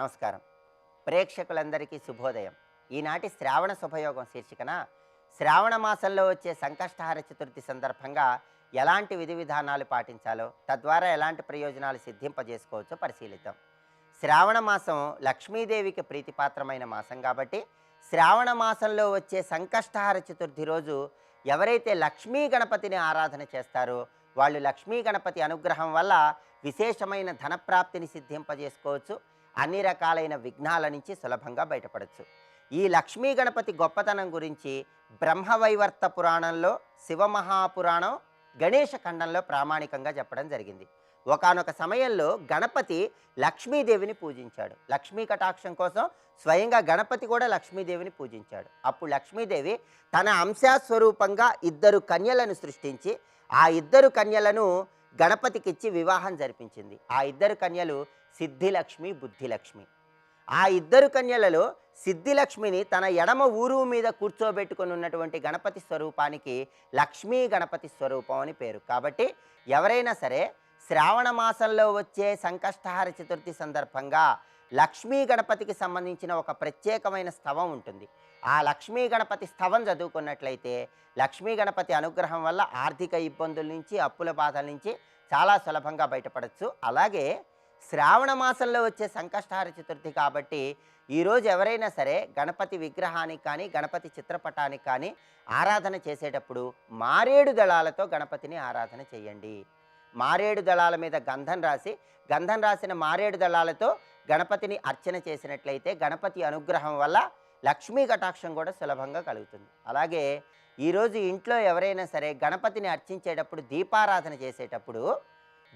నమస్కారం. ప్రేక్షకులందరికీ శుభోదయం. ఈనాటి శ్రావణ శుభయోగం శీర్షికన శ్రావణ మాసంలో వచ్చే సంకష్టహార చతుర్థి సందర్భంగా ఎలాంటి విధి విధానాలు పాటించాలో, తద్వారా ఎలాంటి ప్రయోజనాలు సిద్ధింపజేసుకోవచ్చో పరిశీలిద్దాం. శ్రావణ మాసం లక్ష్మీదేవికి ప్రీతిపాత్రమైన మాసం కాబట్టి శ్రావణ మాసంలో వచ్చే సంకష్టహార చతుర్థి రోజు ఎవరైతే లక్ష్మీ గణపతిని ఆరాధన చేస్తారో వాళ్ళు లక్ష్మీ గణపతి అనుగ్రహం వల్ల విశేషమైన ధనప్రాప్తిని సిద్ధింపజేసుకోవచ్చు. అన్ని రకాలైన విఘ్నాల నుంచి సులభంగా బయటపడవచ్చు. ఈ లక్ష్మీ గణపతి గొప్పతనం గురించి బ్రహ్మవైవర్త పురాణంలో, శివమహాపురాణం, గణేష ఖండంలో ప్రామాణికంగా చెప్పడం జరిగింది. ఒకానొక సమయంలో గణపతి లక్ష్మీదేవిని పూజించాడు. లక్ష్మీ కటాక్షం కోసం స్వయంగా గణపతి కూడా లక్ష్మీదేవిని పూజించాడు. అప్పుడు లక్ష్మీదేవి తన అంశాస్వరూపంగా 2 కన్యలను సృష్టించి ఆ 2 కన్యలను గణపతికిచ్చి వివాహం జరిపించింది. ఆ 2 కన్యలు సిద్ధిలక్ష్మి, బుద్ధిలక్ష్మి. ఆ 2 కన్యలలో సిద్ధిలక్ష్మిని తన ఎడమ ఊరు మీద కూర్చోబెట్టుకుని ఉన్నటువంటి గణపతి స్వరూపానికి లక్ష్మీ గణపతి స్వరూపం అని పేరు. కాబట్టి ఎవరైనా సరే శ్రావణ మాసంలో వచ్చే సంకష్టహార చతుర్థి సందర్భంగా లక్ష్మీ గణపతికి సంబంధించిన ఒక ప్రత్యేకమైన స్తవం ఉంటుంది. ఆ లక్ష్మీ గణపతి స్తవం చదువుకున్నట్లయితే లక్ష్మీ గణపతి అనుగ్రహం వల్ల ఆర్థిక ఇబ్బందుల నుంచి, అప్పుల బాధల నుంచి చాలా సులభంగా బయటపడవచ్చు. అలాగే శ్రావణ మాసంలో వచ్చే సంకష్టహార చతుర్థి కాబట్టి ఈరోజు ఎవరైనా సరే గణపతి విగ్రహానికి కానీ, గణపతి చిత్రపటానికి కానీ ఆరాధన చేసేటప్పుడు మారేడు దళాలతో గణపతిని ఆరాధన చేయండి. మారేడు దళాల మీద గంధం రాసిన మారేడు దళాలతో గణపతిని అర్చన చేసినట్లయితే గణపతి అనుగ్రహం వల్ల లక్ష్మీ కటాక్షం కూడా సులభంగా కలుగుతుంది. అలాగే ఈరోజు ఇంట్లో ఎవరైనా సరే గణపతిని అర్చించేటప్పుడు, దీపారాధన చేసేటప్పుడు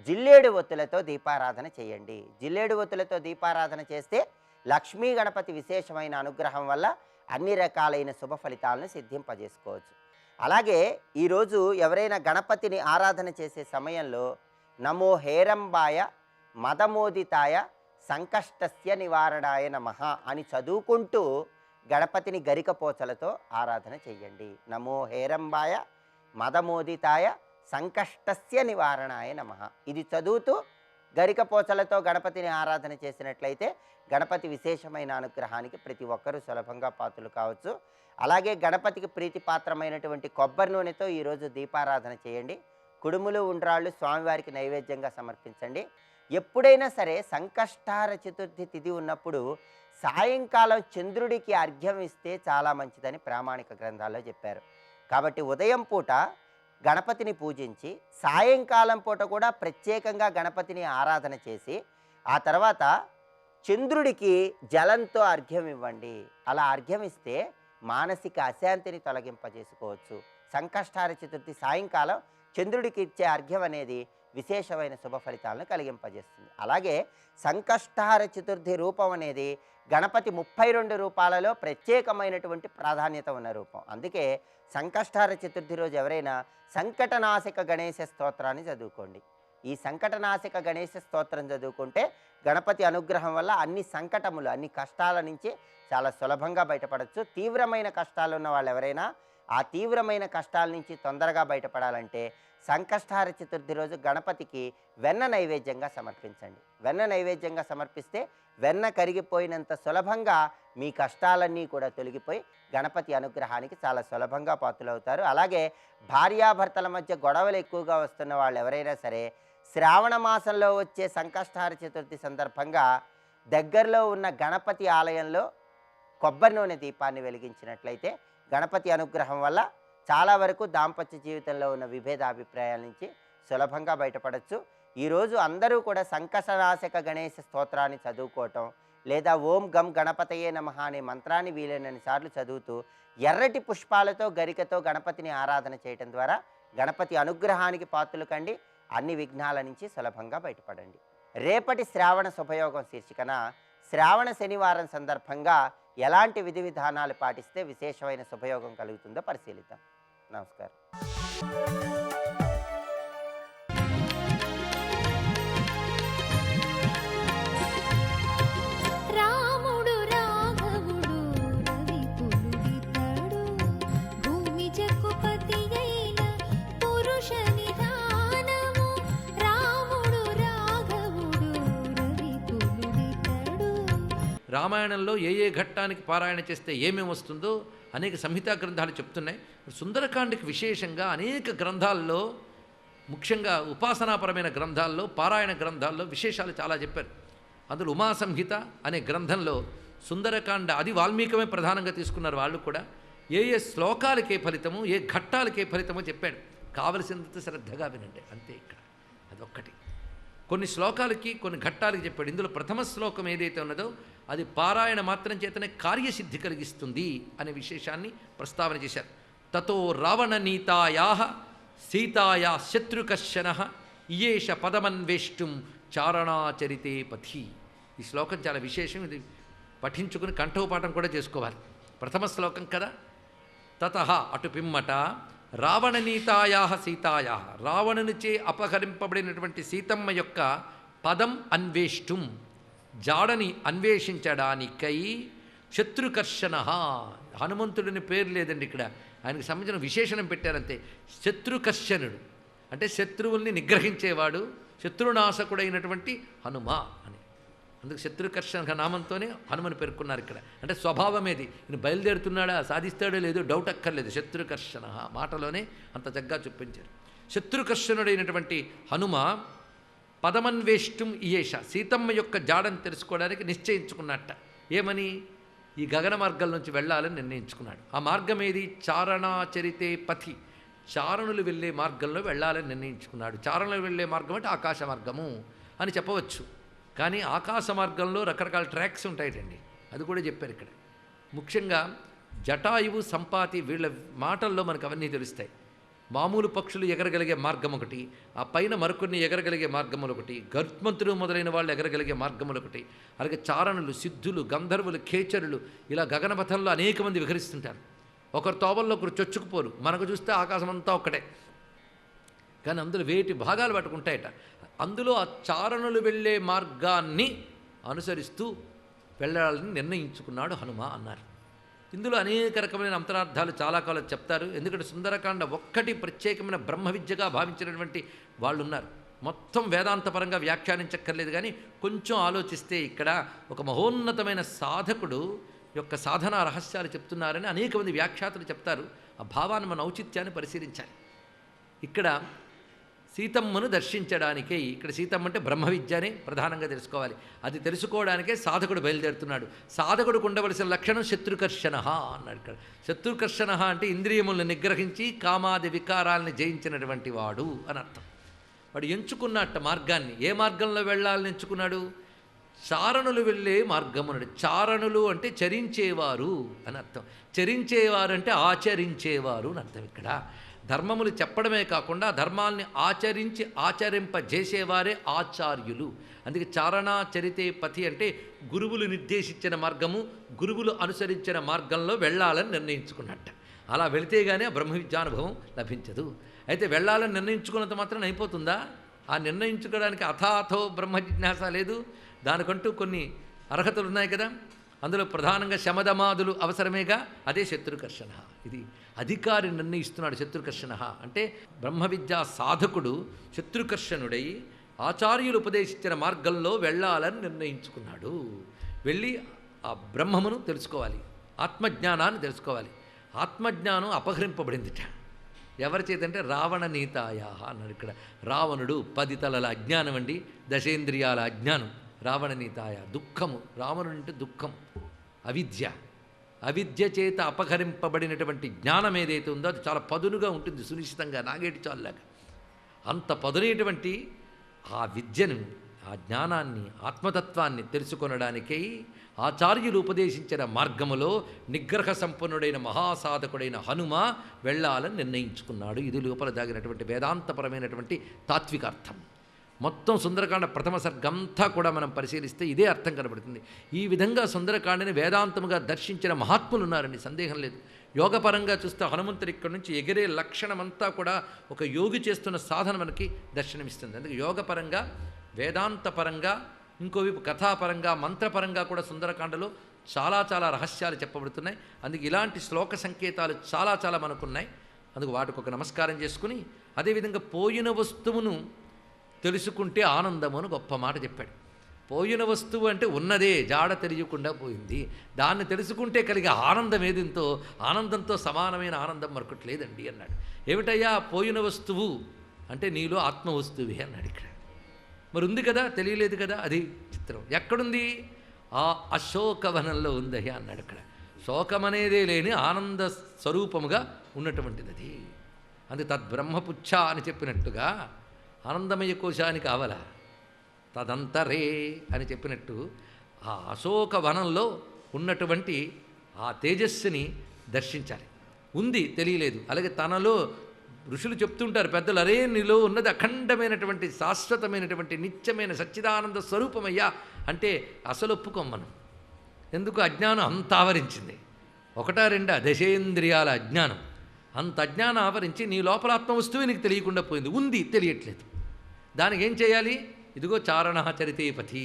జిల్లేడు ఒత్తులతో దీపారాధన చేయండి. జిల్లేడు ఒత్తులతో దీపారాధన చేస్తే లక్ష్మీ గణపతి విశేషమైన అనుగ్రహం వల్ల అన్ని రకాలైన శుభ ఫలితాలను సిద్ధింపజేసుకోవచ్చు. అలాగే ఈరోజు ఎవరైనా గణపతిని ఆరాధన చేసే సమయంలో నమో హేరంబాయ మదమోదితాయ సంకష్టస్య నివారణాయ నమః అని చదువుకుంటూ గణపతిని గరికపోచలతో ఆరాధన చెయ్యండి. నమో హేరంబాయ మదమోదితాయ సంకష్టస్య నివారణాయ నమః ఇది చదువుతూ గరికపోచలతో గణపతిని ఆరాధన చేసినట్లయితే గణపతి విశేషమైన అనుగ్రహానికి ప్రతి ఒక్కరూ సులభంగా పాత్రలు కావచ్చు. అలాగే గణపతికి ప్రీతిపాత్రమైనటువంటి కొబ్బరి నూనెతో ఈరోజు దీపారాధన చేయండి. కుడుములు, ఉండ్రాళ్ళు స్వామివారికి నైవేద్యంగా సమర్పించండి. ఎప్పుడైనా సరే సంకష్టహార చతుర్థి తిథి ఉన్నప్పుడు సాయంకాలం చంద్రుడికి అర్ఘ్యం ఇస్తే చాలా మంచిదని ప్రామాణిక గ్రంథాల్లో చెప్పారు. కాబట్టి ఉదయం పూట గణపతిని పూజించి సాయంకాలం పూట కూడా ప్రత్యేకంగా గణపతిని ఆరాధన చేసి ఆ తర్వాత చంద్రుడికి జలంతో అర్ఘ్యం ఇవ్వండి. అలా అర్ఘ్యం ఇస్తే మానసిక అశాంతిని తొలగింపజేసుకోవచ్చు. సంకష్టహార చతుర్థి సాయంకాలం చంద్రుడికి ఇచ్చే అర్ఘ్యం అనేది విశేషమైన శుభ ఫలితాలను కలిగింపజేస్తుంది. అలాగే సంకష్టహార చతుర్థి రూపం అనేది గణపతి 32 రూపాలలో ప్రత్యేకమైనటువంటి ప్రాధాన్యత ఉన్న రూపం. అందుకే సంకష్టహార చతుర్థి రోజు ఎవరైనా సంకటనాశక గణేశ స్తోత్రాన్ని చదువుకోండి. ఈ సంకటనాశక గణేశ స్తోత్రం చదువుకుంటే గణపతి అనుగ్రహం వల్ల అన్ని సంకటములు, అన్ని కష్టాల నుంచి చాలా సులభంగా బయటపడవచ్చు. తీవ్రమైన కష్టాలు ఉన్న వాళ్ళు ఎవరైనా ఆ తీవ్రమైన కష్టాల నుంచి తొందరగా బయటపడాలంటే సంకష్టహార చతుర్థి రోజు గణపతికి వెన్న నైవేద్యంగా సమర్పించండి. వెన్న నైవేద్యంగా సమర్పిస్తే వెన్న కరిగిపోయినంత సులభంగా మీ కష్టాలన్నీ కూడా తొలగిపోయి గణపతి అనుగ్రహానికి చాలా సులభంగా పాత్రలవుతారు. అలాగే భార్యాభర్తల మధ్య గొడవలు ఎక్కువగా వస్తున్న వాళ్ళు ఎవరైనా సరే శ్రావణ మాసంలో వచ్చే సంకష్టహార చతుర్థి సందర్భంగా దగ్గరలో ఉన్న గణపతి ఆలయంలో కొబ్బరి నూనె దీపాన్ని వెలిగించినట్లయితే గణపతి అనుగ్రహం వల్ల చాలా వరకు దాంపత్య జీవితంలో ఉన్న విభేదాభిప్రాయాల నుంచి సులభంగా బయటపడవచ్చు. ఈరోజు అందరూ కూడా సంకటనాశక గణేశ స్తోత్రాన్ని చదువుకోవటం లేదా ఓం గం గణపతయే నమః అనే మంత్రాన్ని వీలైనన్ని సార్లు చదువుతూ ఎర్రటి పుష్పాలతో గరికతో గణపతిని ఆరాధన చేయటం ద్వారా గణపతి అనుగ్రహానికి పాత్రలు కండి అన్ని విఘ్నాల నుంచి సులభంగా బయటపడండి. రేపటి శ్రావణ శుభయోగం శీర్షికన శ్రావణ శనివారం సందర్భంగా ఎలాంటి విధి విధానాలు పాటిస్తే విశేషమైన శుభయోగం కలుగుతుందో పరిశీలిద్దాం. నమస్కారం. రాముడు రాఘవుడు రవిపులుడితడు భూమి జక్కుపతి అయిన పురుష నిధానము. రాముడు రాఘవుడు రవిపులుడితడు రామాయణంలో ఏ ఏ ఘట్టానికి పారాయణ చేస్తే ఏమేమి వస్తుందో అనేక సంహితా గ్రంథాలు చెప్తున్నాయి. సుందరకాండకి విశేషంగా అనేక గ్రంథాల్లో, ముఖ్యంగా ఉపాసనాపరమైన గ్రంథాల్లో, పారాయణ గ్రంథాల్లో విశేషాలు చాలా చెప్పారు. అందులో ఉమా సంహిత అనే గ్రంథంలో సుందరకాండ, అది వాల్మీకమే ప్రధానంగా తీసుకున్నారు వాళ్ళు కూడా, ఏ ఏ శ్లోకాలకే ఫలితము, ఏ ఘట్టాలకే ఫలితమో చెప్పాడు. కావలసినంత శ్రద్ధగా వినండి, అంతే. ఇక్కడ అదొక్కటి. కొన్ని శ్లోకాలకి కొన్ని ఘట్టాలకి చెప్పాడు. ఇందులో ప్రథమ శ్లోకం ఏదైతే ఉన్నదో అది పారాయణ మాత్రం చేతనే కార్యసిద్ధి కలిగిస్తుంది అనే విశేషాన్ని ప్రస్తావన చేశారు. తతో రావణ నీతాయా సీతాయా శత్రుకర్షణ ఇయేష పదమన్వేష్టం చారణాచరితే పథి. ఈ శ్లోకం చాలా విశేషం. ఇది పఠించుకుని కంఠోపాఠం కూడా చేసుకోవాలి. ప్రథమ శ్లోకం కదా. తతః అటు పిమ్మట రావణనీతాయా సీతాయా, రావణునిచే అపహరింపబడినటువంటి సీతమ్మ యొక్క పదం అన్వేష్టం, జాడని అన్వేషించడానికై శత్రుకర్షణ, హనుమంతుడిని పేరు లేదండి ఇక్కడ, ఆయనకు సంబంధించిన విశేషణం పెట్టారంతే. శత్రుకర్షణుడు అంటే శత్రువుల్ని నిగ్రహించేవాడు, శత్రునాశకుడైనటువంటి హనుమ అని. అందుకు శత్రుకర్షణ నామంతోనే హనుమని పేర్కొన్నారు ఇక్కడ. అంటే స్వభావమేది, ఈయన బయలుదేరుతున్నాడా, సాధిస్తాడో లేదో డౌట్ అక్కర్లేదు. శత్రుకర్షణ మాటలోనే అంత చక్కగా చూపించారు. శత్రుకర్షణుడైనటువంటి హనుమ పదమన్వేష్టం ఇయేష, సీతమ్మ యొక్క జాడని తెలుసుకోవడానికి నిశ్చయించుకున్నట్ట. ఏమని? ఈ గగన మార్గం నుంచి వెళ్ళాలని నిర్ణయించుకున్నాడు. ఆ మార్గం ఏది? చారణాచరితే పథి, చారణులు వెళ్ళే మార్గంలో వెళ్ళాలని నిర్ణయించుకున్నాడు. చారణులు వెళ్ళే మార్గం అంటే ఆకాశ మార్గము అని చెప్పవచ్చు. కానీ ఆకాశ మార్గంలో రకరకాల ట్రాక్స్ ఉంటాయిటండి, అది కూడా చెప్పారు ఇక్కడ. ముఖ్యంగా జటాయువు, సంపాతి, వీళ్ళ మాటల్లో మనకు అవన్నీ తెలుస్తాయి. మామూలు పక్షులు ఎగరగలిగే మార్గం ఒకటి, ఆ పైన మరికొన్ని ఎగరగలిగే మార్గములు ఒకటి, గర్త్మంతులు మొదలైన వాళ్ళు ఎగరగలిగే మార్గములు ఒకటి, అలాగే చారణులు, సిద్ధులు, గంధర్వులు, ఖేచరులు, ఇలా గగనపథంలో అనేక మంది విహరిస్తుంటారు. ఒకరు తోవల్లో ఒకరు చొచ్చుకుపోరు. మనకు చూస్తే ఆకాశం అంతా ఒక్కటే, కానీ అందులో వేటి భాగాలు పట్టుకుంటాయట. అందులో ఆ చారణులు వెళ్ళే మార్గాన్ని అనుసరిస్తూ వెళ్ళాలని నిర్ణయించుకున్నాడు హనుమ అన్నారు. ఇందులో అనేక రకమైన అంతరార్థాలు చాలా కాలం చెప్తారు. ఎందుకంటే సుందరకాండ ఒక్కటి ప్రత్యేకమైన బ్రహ్మ విద్యగా భావించినటువంటి వాళ్ళు ఉన్నారు. మొత్తం వేదాంతపరంగా వ్యాఖ్యానించక్కర్లేదు, కానీ కొంచెం ఆలోచిస్తే ఇక్కడ ఒక మహోన్నతమైన సాధకుడు యొక్క సాధనా రహస్యాలు చెప్తున్నారని అనేక మంది వ్యాఖ్యాతలు చెప్తారు. ఆ భావాన్ని మన ఔచిత్యాన్ని పరిశీలించాలి. ఇక్కడ సీతమ్మను దర్శించడానికే, ఇక్కడ సీతమ్మ అంటే బ్రహ్మ విద్యనే ప్రధానంగా తెలుసుకోవాలి. అది తెలుసుకోవడానికే సాధకుడు బయలుదేరుతున్నాడు. సాధకుడికి ఉండవలసిన లక్షణం శత్రుకర్షణ అన్నాడు ఇక్కడ. శత్రుకర్షణ అంటే ఇంద్రియములను నిగ్రహించి కామాది వికారాలను జయించినటువంటి వాడు అని అర్థం. వాడు ఎంచుకున్నట్ట మార్గాన్ని. ఏ మార్గంలో వెళ్ళాలని ఎంచుకున్నాడు? చారణులు వెళ్ళే మార్గమునడు. చారణులు అంటే చరించేవారు అని అర్థం. చరించేవారు అంటే ఆచరించేవారు అని అర్థం. ఇక్కడ ధర్మములు చెప్పడమే కాకుండా ధర్మాల్ని ఆచరించి ఆచరింపజేసేవారే ఆచార్యులు. అందుకే చారణాచరితే పథి అంటే గురువులు నిర్దేశించిన మార్గము, గురువులు అనుసరించిన మార్గంలో వెళ్ళాలని నిర్ణయించుకున్నట్ట. అలా వెళితే కానీ ఆ బ్రహ్మ విద్యానుభవం లభించదు. అయితే వెళ్ళాలని నిర్ణయించుకున్నంత మాత్రం అయిపోతుందా? ఆ నిర్ణయించుకోవడానికి అథాథో బ్రహ్మ జిజ్ఞాస లేదు, దానికంటూ కొన్ని అర్హతలు ఉన్నాయి కదా. అందులో ప్రధానంగా శమదమాదులు అవసరమేగా. అదే శత్రుకర్షణ. ఇది అధికారి నిర్ణయిస్తున్నాడు. శత్రుకర్షణ అంటే బ్రహ్మ విద్యా సాధకుడు శత్రుకర్షణుడై ఆచార్యులు ఉపదేశించిన మార్గంలో వెళ్ళాలని నిర్ణయించుకున్నాడు. వెళ్ళి ఆ బ్రహ్మమును తెలుసుకోవాలి, ఆత్మజ్ఞానాన్ని తెలుసుకోవాలి. ఆత్మజ్ఞానం అపహరింపబడిందిట. ఎవరి చేతంటే రావణ నీతాయా అన్నాడు ఇక్కడ. రావణుడు 10 తలల అజ్ఞానం అండి, దశేంద్రియాల అజ్ఞానం. రావణ నీతాయ దుఃఖము. రావణుడు అంటే దుఃఖం, అవిద్య. అవిద్య చేత అపహరింపబడినటువంటి జ్ఞానం ఏదైతే ఉందో అది చాలా పదునుగా ఉంటుంది, సునిశ్చితంగా, నాగేటి చాలులాగా. అంత పదునైనటువంటి ఆ విద్యను, ఆ జ్ఞానాన్ని, ఆత్మతత్వాన్ని తెలుసుకొనడానికై ఆచార్యులు ఉపదేశించిన మార్గములో నిగ్రహ సంపన్నుడైన మహాసాధకుడైన హనుమ వెళ్ళాలని నిర్ణయించుకున్నాడు. ఇది లోపల దాగినటువంటి వేదాంతపరమైనటువంటి తాత్వికార్థం. మొత్తం సుందరకాండ ప్రథమ సర్గంతా కూడా మనం పరిశీలిస్తే ఇదే అర్థం కనబడుతుంది. ఈ విధంగా సుందరకాండని వేదాంతముగా దర్శించిన మహాత్ములు ఉన్నారండి, సందేహం లేదు. యోగపరంగా చూస్తే హనుమంతుడు ఇక్కడి నుంచి ఎగిరే లక్షణమంతా కూడా ఒక యోగి చేస్తున్న సాధన మనకి దర్శనమిస్తుంది. అందుకే యోగపరంగా, వేదాంతపరంగా, ఇంకోవైపు కథాపరంగా, మంత్రపరంగా కూడా సుందరకాండలో చాలా చాలా రహస్యాలు చెప్పబడుతున్నాయి. అందుకే ఇలాంటి శ్లోక సంకేతాలు చాలా చాలా మనకున్నాయి. అందుకు వాటికి ఒక నమస్కారం చేసుకుని, అదేవిధంగా పోయిన వస్తువును తెలుసుకుంటే ఆనందము అని గొప్ప మాట చెప్పాడు. పోయిన వస్తువు అంటే ఉన్నదే జాడ తెలియకుండా పోయింది. దాన్ని తెలుసుకుంటే కలిగే ఆనందం ఏదింతో ఆనందంతో సమానమైన ఆనందం మరొకటి లేదండి అన్నాడు. ఏమిటయ్యా పోయిన వస్తువు అంటే నీలో ఆత్మ వస్తువే అన్నాడు ఇక్కడ. మరి ఉంది కదా, తెలియలేదు కదా, అది చిత్రం. ఎక్కడుంది? ఆ అశోకవనంలో ఉందయ్యా అన్నాడు అక్కడ. శోకమనేదే లేని ఆనంద స్వరూపముగా ఉన్నటువంటిది అది. అది తద్బ్రహ్మపుచ్చ అని చెప్పినట్టుగా ఆనందమయ కోశానికి ఆవల తదంతరే అని చెప్పినట్టు ఆ అశోక వనంలో ఉన్నటువంటి ఆ తేజస్సుని దర్శించాలి. ఉంది, తెలియలేదు. అలాగే తనలో ఋషులు చెప్తుంటారు పెద్దలు, అరే నీలో ఉన్నది అఖండమైనటువంటి శాశ్వతమైనటువంటి నిత్యమైన సచ్చిదానంద స్వరూపమయ్యా అంటే అసలు ఒప్పుకోం మనం. ఎందుకు? అజ్ఞానం అంత ఆవరించింది. ఒకటా రెండా దశేంద్రియాల అజ్ఞానం, అంత అజ్ఞానం ఆవరించి నీ లోపల ఆత్మ వస్తువే నీకు తెలియకుండా పోయింది. ఉంది, తెలియట్లేదు. దానికి ఏం చేయాలి? ఇదిగో చారణ చరితే పథి,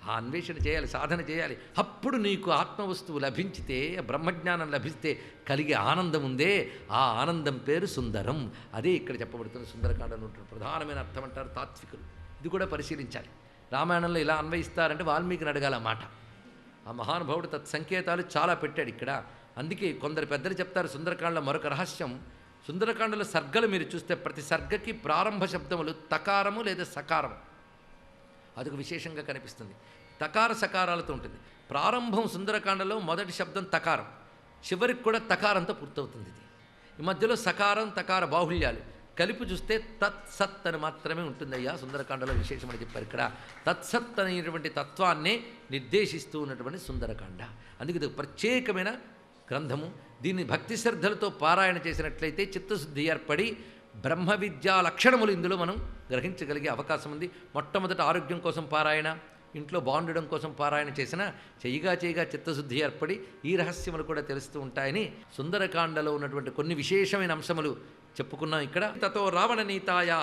ఆ అన్వేషణ చేయాలి, సాధన చేయాలి. అప్పుడు నీకు ఆత్మవస్తువు లభించితే, బ్రహ్మజ్ఞానం లభిస్తే కలిగే ఆనందం ఉందే, ఆ ఆనందం పేరు సుందరం. అదే ఇక్కడ చెప్పబడుతున్న సుందరకాండలో ఉంటుంది ప్రధానమైన అర్థం అంటారు తాత్వికులు. ఇది కూడా పరిశీలించాలి. రామాయణంలో ఇలా అన్వయిస్తారంటే వాల్మీకిని అడగాల మాట. ఆ మహానుభావుడు తత్సంకేతాలు చాలా పెట్టాడు ఇక్కడ. అందుకే కొందరు పెద్దలు చెప్తారు సుందరకాండలో మరొక రహస్యం. సుందరకాండలో సర్గలు మీరు చూస్తే ప్రతి సర్గకి ప్రారంభ శబ్దములు తకారము లేదా సకారము, అదొక విశేషంగా కనిపిస్తుంది. తకార సకారాలతో ఉంటుంది. ప్రారంభం సుందరకాండలో మొదటి శబ్దం తకారం, చివరికి కూడా తకారంతో పూర్తవుతుంది. ఇది ఈ మధ్యలో సకారం తకార బాహుళ్యాలు కలిపి చూస్తే తత్సత్ అని మాత్రమే ఉంటుందయ్యా సుందరకాండలో విశేషమని చెప్పారు. ఇక్కడ తత్సత్ అనేటువంటి తత్వాన్నే నిర్దేశిస్తూ ఉన్నటువంటి సుందరకాండ. అందుకే ఇది ప్రత్యేకమైన గ్రంథము. దీన్ని భక్తి శ్రద్ధలతో పారాయణ చేసినట్లయితే చిత్తశుద్ధి ఏర్పడి బ్రహ్మ విద్యా లక్షణములు ఇందులో మనం గ్రహించగలిగే అవకాశం ఉంది. మొట్టమొదట ఆరోగ్యం కోసం పారాయణ, ఇంట్లో బాగుండడం కోసం పారాయణ చేసిన చేయగా చిత్తశుద్ధి ఏర్పడి ఈ రహస్యములు కూడా తెలుస్తూ ఉంటాయని సుందరకాండలో ఉన్నటువంటి కొన్ని విశేషమైన అంశములు చెప్పుకున్నాం ఇక్కడ. తతో రావణనీతాయా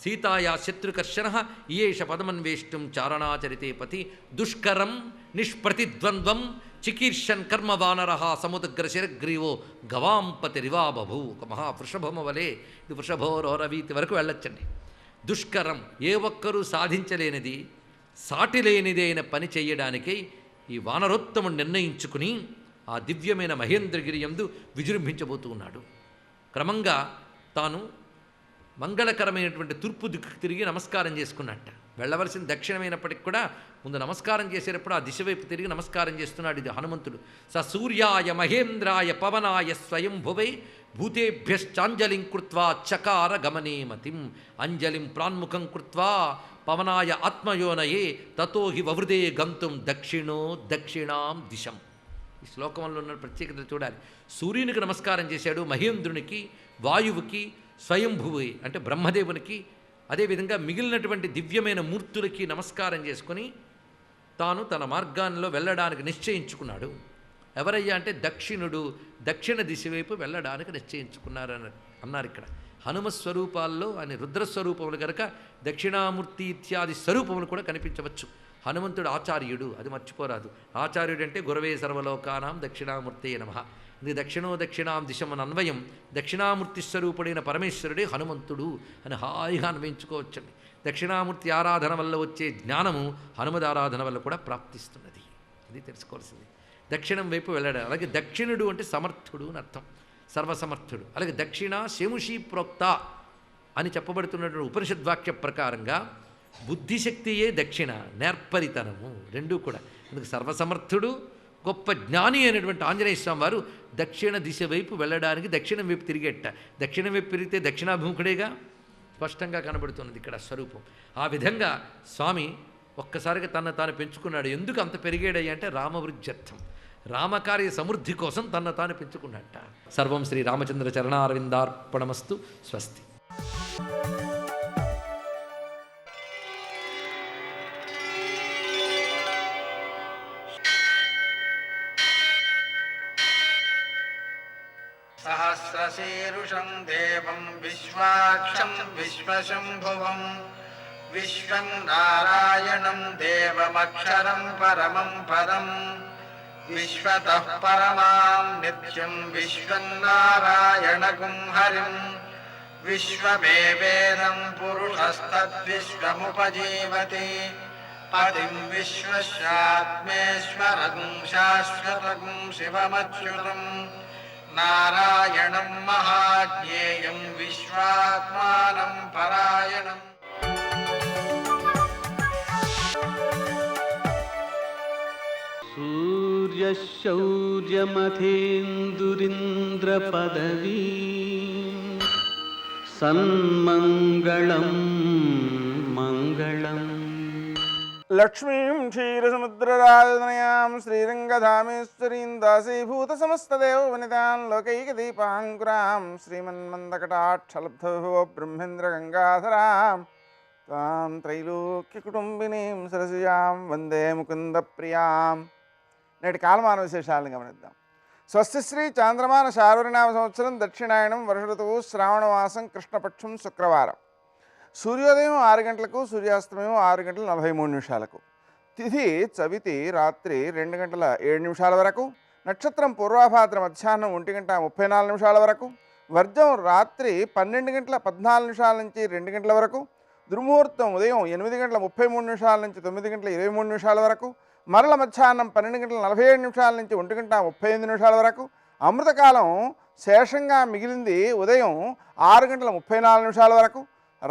సీతాయా శత్రుకర్షణ ఈయేష పదమన్వేష్టం చారణాచరితే పతి దుష్కరం నిష్ప్రతిద్వంద్వం చికీర్షన్ కర్మవానర సముద్ర శిరగ్రీవో గవాంపతిరివా బభూ. ఒక మహావృషభము వలె, ఇది వృషభోరవీతి వరకు వెళ్ళొచ్చండి. దుష్కరం, ఏ ఒక్కరూ సాధించలేనిది, సాటి లేనిదైన పని చేయడానికై ఈ వానరోత్తముడు నిర్ణయించుకుని ఆ దివ్యమైన మహేంద్రగిరి యందు విజృంభించబోతూ ఉన్నాడు. క్రమంగా తాను మంగళకరమైనటువంటి తూర్పు దిక్కుకు తిరిగి నమస్కారం చేసుకున్నట్ట. వెళ్ళవలసిన దక్షిణమైనప్పటికి కూడా ముందు నమస్కారం చేసేటప్పుడు ఆ దిశ వైపు తిరిగి నమస్కారం చేస్తున్నాడు ఇది హనుమంతుడు. స సూర్యాయ మహేంద్రాయ పవనాయ స్వయంభువై భూతేభ్యశ్చాంజలిం కృత్వా చకార గమనే మతిం. అంజలిం ప్రాన్ముఖం కృత్వా పవనాయ ఆత్మయోనయే తతో హి వవృదే గంతుం దక్షిణో దక్షిణాం దిశం. ఈ శ్లోకంలో ఉన్న ప్రత్యేకత చూడాలి. సూర్యునికి నమస్కారం చేశాడు, మహేంద్రునికి, వాయువుకి, స్వయంభువి అంటే బ్రహ్మదేవునికి, అదేవిధంగా మిగిలినటువంటి దివ్యమైన మూర్తులకి నమస్కారం చేసుకుని తాను తన మార్గాల్లో వెళ్ళడానికి నిశ్చయించుకున్నాడు. ఎవరయ్యా అంటే దక్షిణుడు, దక్షిణ దిశ వైపు వెళ్ళడానికి నిశ్చయించుకున్నారని అన్నారు ఇక్కడ. హనుమస్వరూపాల్లో అని రుద్రస్వరూపములు కనుక దక్షిణామూర్తి ఇత్యాది స్వరూపములు కూడా కనిపించవచ్చు. హనుమంతుడు ఆచార్యుడు, అది మర్చిపోరాదు. ఆచార్యుడు అంటే గురవే సర్వలోకానాం దక్షిణామూర్తే నమః. ఇది దక్షిణో దక్షిణాం దిశమని అన్వయం దక్షిణామూర్తి స్వరూపుడైన పరమేశ్వరుడే హనుమంతుడు అని హాయిగా అన్వయించుకోవచ్చండి. దక్షిణామూర్తి ఆరాధన వల్ల వచ్చే జ్ఞానము హనుమద్ ఆరాధన వల్ల కూడా ప్రాప్తిస్తున్నది. ఇది తెలుసుకోవాల్సింది. దక్షిణం వైపు వెళ్ళడం. అలాగే దక్షిణుడు అంటే సమర్థుడు అని అర్థం, సర్వసమర్థుడు. అలాగే దక్షిణ శేముషీ ప్రోక్త అని చెప్పబడుతున్నటువంటి ఉపనిషద్వాక్య ప్రకారంగా బుద్ధిశక్తియే దక్షిణ, నేర్పరితనము రెండూ కూడా. అందుకు సర్వసమర్థుడు గొప్ప జ్ఞాని అయినటువంటి ఆంజనేయ స్వామి వారు దక్షిణ దిశ వైపు వెళ్ళడానికి దక్షిణం వైపు తిరిగేట. దక్షిణం వైపు తిరిగితే దక్షిణాభిముఖుడేగా స్పష్టంగా కనబడుతున్నది ఇక్కడ స్వరూపం. ఆ విధంగా స్వామి ఒక్కసారిగా తను తాను పెంచుకున్నాడు. ఎందుకు అంత పెరిగాడయ్య అంటే రామవృద్ధ్యర్థం, రామకార్య సమృద్ధి కోసం తను తాను పెంచుకున్నట్ట. సర్వం శ్రీ రామచంద్ర చరణారవిందార్పణమస్తు. స్వస్తి. सहस्रशीर्षं देवं विश्वाक्षं विश्वशम्भुवं विश्वं नारायणं देवमक्षरं परमं पदं विश्वतः परमां नित्यं विश्वं नारायणगुं हरिं विश्वमेवेदं पुरुषस्तद्विश्वमुपजीवति पतिं विश्वस्यात्मेश्वरगुं शाश्वतगुं शिवमच्युतं नारायणं महाज्ञेयं विश्वात्मानं परायणम् सूर्यशौर्यमथेन्दुरिन्द्रपदवी सन्मङ्गलं मङ्गलम् लक्ष्मीं क्षीरसमुद्रराजतनयां श्रीरङ्गधामेश्वरीं दासीभूतसमस्तदेववनितां लोकैकदीपाङ्कुरां श्रीमन्मन्दकटाक्षलब्धविभवो ब्रह्मेन्द्रगङ्गाधरां त्वां त्रैलोक्यकुटुम्बिनीं सरसिजां వందే ముకుందప్రియాం. నేటి కాలమాన విశేషాలను గమనిద్దాం. స్వస్తిశ్రీ చాంద్రమాన శార్వరినామ సంవత్సరం దక్షిణాయనం వర్ష ఋతువు శ్రావణమాసం కృష్ణపక్షం శుక్రవారం. సూర్యోదయం 6 గంటలకు, సూర్యాస్తమయం 6 గంటల 43 నిమిషాలకు. తిథి చవితి రాత్రి 2 గంటల 7 నిమిషాల వరకు. నక్షత్రం పూర్వాభాద్ర మధ్యాహ్నం 1 గంట 34 నిమిషాల వరకు. వర్జం రాత్రి 12 గంటల 14 నిమిషాల నుంచి 2 గంటల వరకు. దుర్ముహూర్తం ఉదయం 8 గంటల 33 నిమిషాల నుంచి 9 గంటల 23 నిమిషాల వరకు. మరల మధ్యాహ్నం 12 గంటల 47 నిమిషాల నుంచి 1 గంట 38 నిమిషాల వరకు. అమృతకాలం శేషంగా మిగిలింది ఉదయం 6 గంటల 34 నిమిషాల వరకు.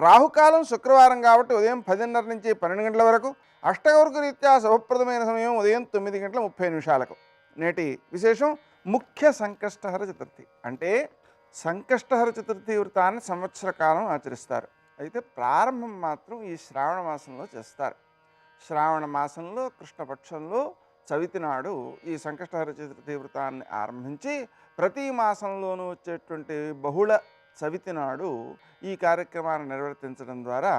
రాహుకాలం శుక్రవారం కాబట్టి ఉదయం 10:30 నుంచి 12 గంటల వరకు. అష్టగౌర్గ రీత్యా శుభప్రదమైన సమయం ఉదయం 9 గంటల 30 నిమిషాలకు. నేటి విశేషం ముఖ్య సంకష్టహర చతుర్థి. అంటే సంకష్టహర చతుర్థి వృతాన్ని సంవత్సర కాలం ఆచరిస్తారు. అయితే ప్రారంభం మాత్రం ఈ శ్రావణ మాసంలో చేస్తారు. శ్రావణ మాసంలో కృష్ణపక్షంలో చవితి నాడు ఈ సంకష్టహర చతుర్థి వృతాన్ని ఆరంభించి ప్రతి మాసంలోనూ వచ్చేటువంటి బహుళ చవితి నాడు ఈ కార్యక్రమాన్ని నిర్వర్తించడం ద్వారా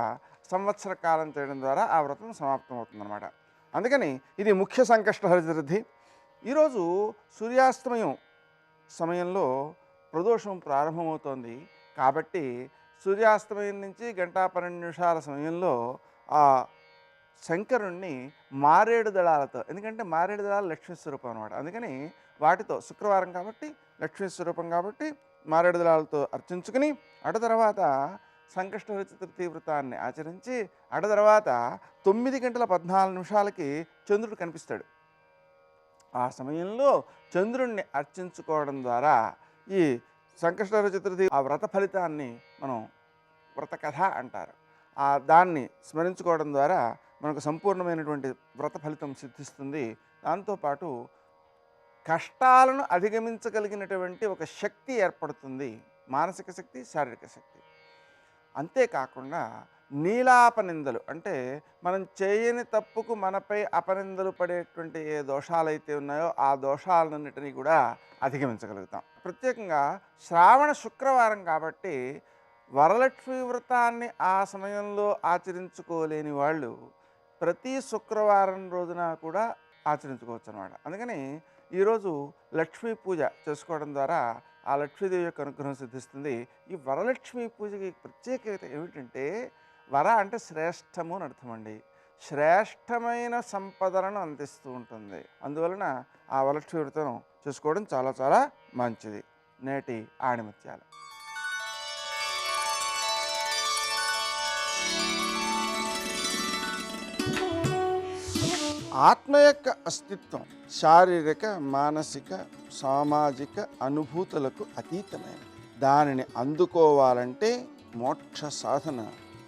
సంవత్సర కాలం చేయడం ద్వారా ఆ వ్రతం సమాప్తం అవుతుందన్నమాట. అందుకని ఇది ముఖ్య సంకష్టహర చతుర్థి. ఈరోజు సూర్యాస్తమయం సమయంలో ప్రదోషం ప్రారంభమవుతోంది కాబట్టి సూర్యాస్తమయం నుంచి 1:12 నిమిషాల సమయంలో ఆ శంకరుణ్ణి మారేడు దళాలతో, ఎందుకంటే మారేడు దళాలు లక్ష్మీ స్వరూపం అనమాట, అందుకని వాటితో శుక్రవారం కాబట్టి లక్ష్మీ స్వరూపం కాబట్టి మారేడు దళాలతో అర్చించుకుని అటు తర్వాత సంకష్టహర చతుర్థి వ్రతాన్ని ఆచరించి అటు తర్వాత 9 గంటల 14 నిమిషాలకి చంద్రుడు కనిపిస్తాడు. ఆ సమయంలో చంద్రుణ్ణి అర్చించుకోవడం ద్వారా ఈ సంకష్టహర చతుర్థి ఆ వ్రత ఫలితాన్ని మనం వ్రత కథ అంటారు. దాన్ని స్మరించుకోవడం ద్వారా మనకు సంపూర్ణమైనటువంటి వ్రత ఫలితం సిద్ధిస్తుంది. దాంతోపాటు కష్టాలను అధిగమించగలిగినటువంటి ఒక శక్తి ఏర్పడుతుంది, మానసిక శక్తి, శారీరక శక్తి. అంతేకాకుండా నీలాపనిందలు అంటే మనం చేయని తప్పుకు మనపై అపనిందలు పడేటువంటి ఏ దోషాలైతే ఉన్నాయో ఆ దోషాలన్నిటినీ కూడా అధిగమించగలుగుతాం. ప్రత్యేకంగా శ్రావణ శుక్రవారం కాబట్టి వరలక్ష్మి వ్రతాన్ని ఆ సమయంలో ఆచరించుకోలేని వాళ్ళు ప్రతి శుక్రవారం రోజున కూడా ఆచరించుకోవచ్చు అన్నమాట. అందుకని ఈరోజు లక్ష్మీ పూజ చేసుకోవడం ద్వారా ఆ లక్ష్మీదేవి యొక్క అనుగ్రహం సిద్ధిస్తుంది. ఈ వరలక్ష్మి పూజకి ప్రత్యేకత ఏమిటంటే వర అంటే శ్రేష్టము అని అర్థం అండి. శ్రేష్టమైన సంపదలను అందిస్తూ ఉంటుంది. అందువలన ఆ వరలక్ష్మి వ్రతం చేసుకోవడం చాలా చాలా మంచిది. నేటి ఆణిముత్యాలు. ఆత్మ యొక్క అస్తిత్వం శారీరక, మానసిక, సామాజిక అనుభూతులకు అతీతమైనది. దానిని అందుకోవాలంటే మోక్ష సాధన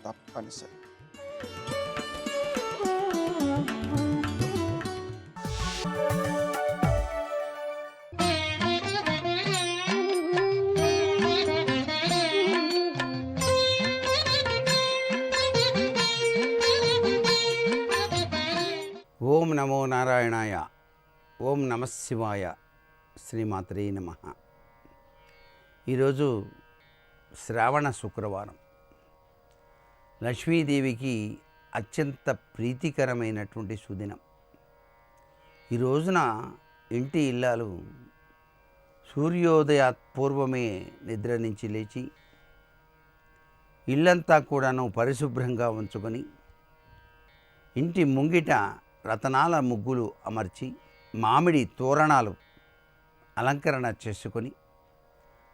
తప్పనిసరి. ఓం నమో నారాయణాయ. ఓం నమశివాయ. శ్రీమాత్రే నమః. ఈరోజు శ్రావణ శుక్రవారం. లక్ష్మీదేవికి అత్యంత ప్రీతికరమైనటువంటి సుదినం. ఈ రోజున ఇంటి ఇల్లాలు సూర్యోదయాత్ పూర్వమే నిద్ర నుంచి లేచి ఇల్లంతా కూడాను పరిశుభ్రంగా ఉంచుకొని ఇంటి ముంగిట రతనాల ముగ్గులు అమర్చి మామిడి తోరణాలు అలంకరణ చేసుకొని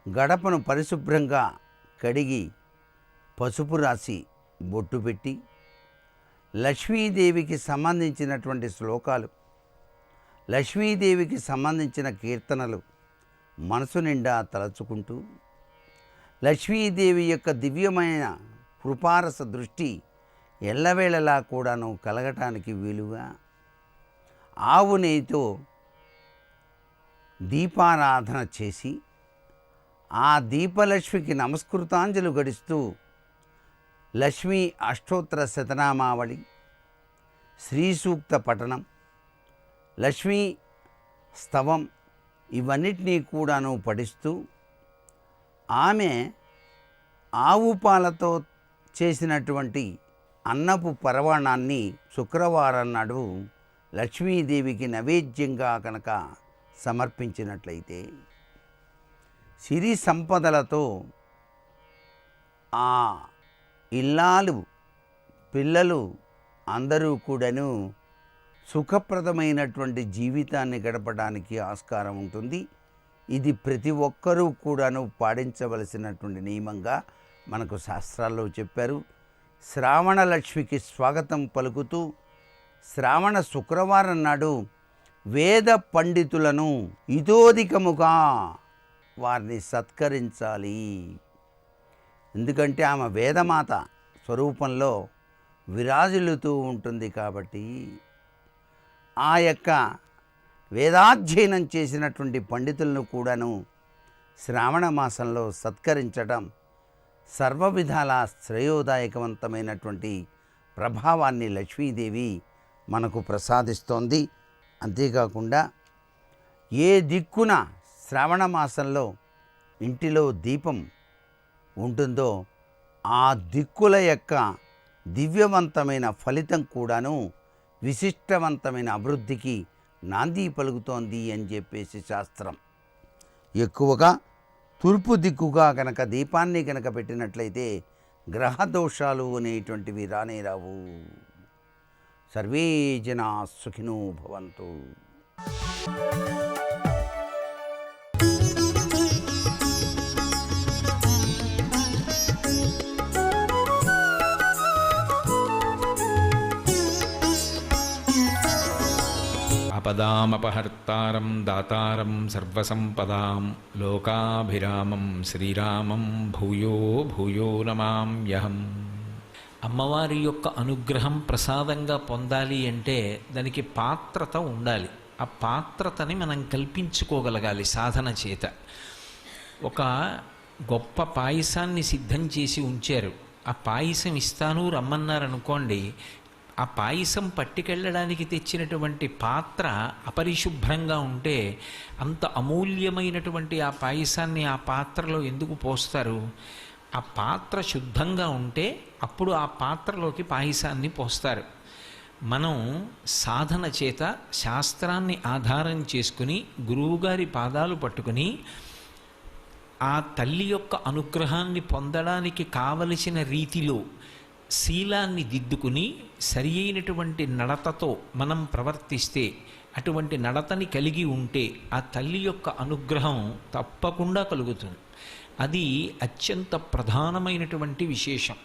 గడపను పరిశుభ్రంగా కడిగి పసుపు రాసి బొట్టు పెట్టి లక్ష్మీదేవికి సంబంధించినటువంటి శ్లోకాలు, లక్ష్మీదేవికి సంబంధించిన కీర్తనలు మనసు నిండా తలచుకుంటూ లక్ష్మీదేవి యొక్క దివ్యమైన కృపారస దృష్టి ఎల్లవేళలా కూడాను కలగటానికి వీలుగా ఆవు నెయ్యితో దీపారాధన చేసి ఆ దీపలక్ష్మికి నమస్కృతాంజలు గడిస్తూ లక్ష్మీ అష్టోత్తర శతనామావళి, శ్రీ సూక్త పఠనం, లక్ష్మీ స్తవం ఇవన్నిటినీ కూడాను పఠిస్తూ ఆమె ఆవు పాలతో చేసినటువంటి అన్నపు పరవాణాన్ని శుక్రవారం నాడు లక్ష్మీదేవికి నైవేద్యంగా కనుక సమర్పించినట్లయితే సిరి సంపదలతో ఆ ఇల్లాలు పిల్లలు అందరూ కూడాను సుఖప్రదమైనటువంటి జీవితాన్ని గడపడానికి ఆస్కారం ఉంటుంది. ఇది ప్రతి ఒక్కరూ కూడాను పాటించవలసినటువంటి నియమంగా మనకు శాస్త్రాల్లో చెప్పారు. శ్రావణ లక్ష్మికి స్వాగతం పలుకుతూ శ్రావణ శుక్రవారం నాడు వేద పండితులను ఇతోధికముగా వారిని సత్కరించాలి. ఎందుకంటే ఆమె వేదమాత స్వరూపంలో విరాజిల్లుతూ ఉంటుంది కాబట్టి ఆ యొక్క వేదాధ్యయనం చేసినటువంటి పండితులను కూడాను శ్రావణ మాసంలో సత్కరించడం సర్వ విధాల శ్రేయోదాయకవంతమైనటువంటి ప్రభావాన్ని లక్ష్మీదేవి మనకు ప్రసాదిస్తోంది. అంతేకాకుండా ఏ దిక్కున శ్రావణ మాసంలో ఇంటిలో దీపం ఉంటుందో ఆ దిక్కుల యొక్క దివ్యవంతమైన ఫలితం కూడాను విశిష్టవంతమైన అభివృద్ధికి నాంది పలుకుతోంది అని చెప్పేసి శాస్త్రం. ఎక్కువగా తూర్పు దిక్కుగా కనుక దీపాన్ని కనుక పెట్టినట్లయితే గ్రహ దోషాలు అనేటువంటివి రానే రావు. సర్వే జనా సుఖినో భవంతు. ఆపదామపహర్తారం దాతారం సర్వసంపదాం లోకాభిరామం శ్రీరామం భూయో భూయో నమామ్యహం. అమ్మవారి యొక్క అనుగ్రహం ప్రసాదంగా పొందాలి అంటే దానికి పాత్రత ఉండాలి. ఆ పాత్రతని మనం కల్పించుకోగలగాలి సాధన చేత. ఒక గొప్ప పాయసాన్ని సిద్ధం చేసి ఉంచారు, ఆ పాయసం ఇస్తాను రమ్మన్నారనుకోండి, ఆ పాయసం పట్టుకెళ్ళడానికి తెచ్చినటువంటి పాత్ర అపరిశుభ్రంగా ఉంటే అంత అమూల్యమైనటువంటి ఆ పాయసాన్ని ఆ పాత్రలో ఎందుకు పోస్తారు? ఆ పాత్ర శుద్ధంగా ఉంటే అప్పుడు ఆ పాత్రలోకి పాయసాన్ని పోస్తారు. మనం సాధన చేత శాస్త్రాన్ని ఆధారం చేసుకుని గురువుగారి పాదాలు పట్టుకుని ఆ తల్లి యొక్క అనుగ్రహాన్ని పొందడానికి కావలసిన రీతిలో శీలాన్ని దిద్దుకుని సరి అయినటువంటి నడతతో మనం ప్రవర్తిస్తే, అటువంటి నడతని కలిగి ఉంటే ఆ తల్లి యొక్క అనుగ్రహం తప్పకుండా కలుగుతుంది. అది అత్యంత ప్రధానమైనటువంటి విశేషం.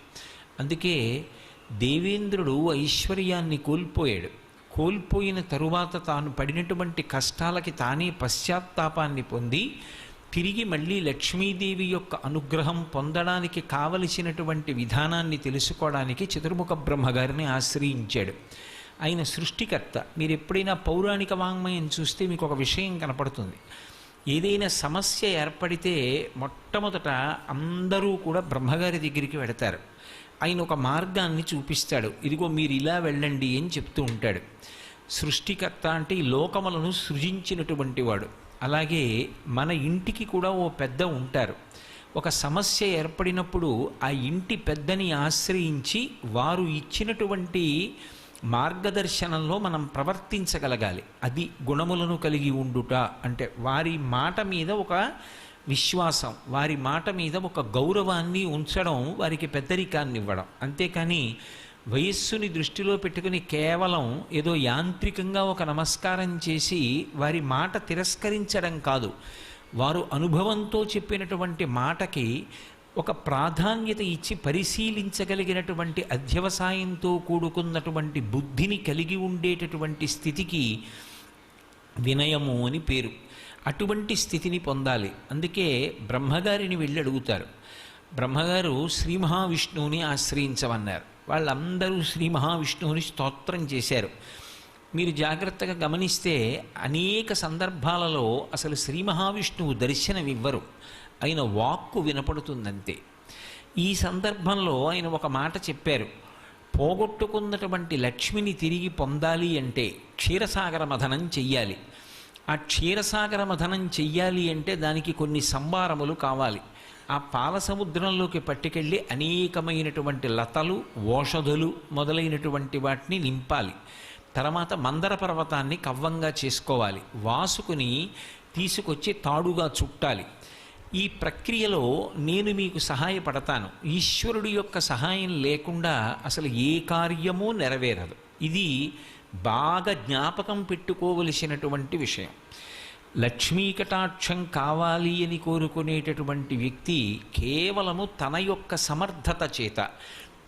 అందుకే దేవేంద్రుడు ఐశ్వర్యాన్ని కోల్పోయాడు. కోల్పోయిన తరువాత తాను పడినటువంటి కష్టాలకి తానే పశ్చాత్తాపాన్ని పొంది తిరిగి మళ్ళీ లక్ష్మీదేవి యొక్క అనుగ్రహం పొందడానికి కావలసినటువంటి విధానాన్ని తెలుసుకోవడానికి చతుర్ముఖ బ్రహ్మగారిని ఆశ్రయించాడు. ఆయన సృష్టికర్త. మీరు ఎప్పుడైనా పౌరాణిక వాంగ్మయం చూస్తే మీకు ఒక విషయం కనపడుతుంది. ఏదైనా సమస్య ఏర్పడితే మొట్టమొదట అందరూ కూడా బ్రహ్మగారి దగ్గరికి వెడతారు. ఆయన ఒక మార్గాన్ని చూపిస్తాడు. ఇదిగో మీరు ఇలా వెళ్ళండి అని చెప్తూ ఉంటాడు. సృష్టికర్త అంటే ఈ లోకములను సృజించినటువంటి వాడు. అలాగే మన ఇంటికి కూడా ఓ పెద్ద ఉంటారు. ఒక సమస్య ఏర్పడినప్పుడు ఆ ఇంటి పెద్దని ఆశ్రయించి వారు ఇచ్చినటువంటి మార్గదర్శనంలో మనం ప్రవర్తించగలగాలి. అది గుణములను కలిగి ఉండుట అంటే వారి మాట మీద ఒక విశ్వాసం, వారి మాట మీద ఒక గౌరవాన్ని ఉంచడం, వారికి పెద్దరికాన్ని ఇవ్వడం. అంతేకాని వయస్సుని దృష్టిలో పెట్టుకుని కేవలం ఏదో యాంత్రికంగా ఒక నమస్కారం చేసి వారి మాట తిరస్కరించడం కాదు. వారు అనుభవంతో చెప్పినటువంటి మాటకి ఒక ప్రాధాన్యత ఇచ్చి పరిశీలించగలిగినటువంటి అధ్యవసాయంతో కూడుకున్నటువంటి బుద్ధిని కలిగి ఉండేటటువంటి స్థితికి వినయము అని పేరు. అటువంటి స్థితిని పొందాలి. అందుకే బ్రహ్మగారిని వెళ్ళి అడుగుతారు. బ్రహ్మగారు శ్రీ మహావిష్ణువుని ఆశ్రయించమన్నారు. వాళ్ళందరూ శ్రీ మహావిష్ణువుని స్తోత్రం చేశారు. మీరు జాగ్రత్తగా గమనిస్తే అనేక సందర్భాలలో అసలు శ్రీ మహావిష్ణువు దర్శనమివ్వరు, ఆయన వాక్కు వినపడుతుందంతే. ఈ సందర్భంలో ఆయన ఒక మాట చెప్పారు. పోగొట్టుకున్నటువంటి లక్ష్మిని తిరిగి పొందాలి అంటే క్షీరసాగర మథనం చెయ్యాలి. ఆ క్షీరసాగర మథనం చెయ్యాలి అంటే దానికి కొన్ని సంభారములు కావాలి. ఆ పాల సముద్రంలోకి పట్టుకెళ్ళి అనేకమైనటువంటి లతలు, ఓషధులు మొదలైనటువంటి వాటిని నింపాలి. తర్వాత మందర పర్వతాన్ని కవ్వంగా చేసుకోవాలి. వాసుకుని తీసుకొచ్చి తాడుగా చుట్టాలి. ఈ ప్రక్రియలో నేను మీకు సహాయపడతాను. ఈశ్వరుడి యొక్క సహాయం లేకుండా అసలు ఏ కార్యమూ నెరవేరదు. ఇది బాగా జ్ఞాపకం పెట్టుకోవలసినటువంటి విషయం. లక్ష్మీ కటాక్షం కావాలి అని కోరుకునేటటువంటి వ్యక్తి కేవలము తన యొక్క సమర్థత చేత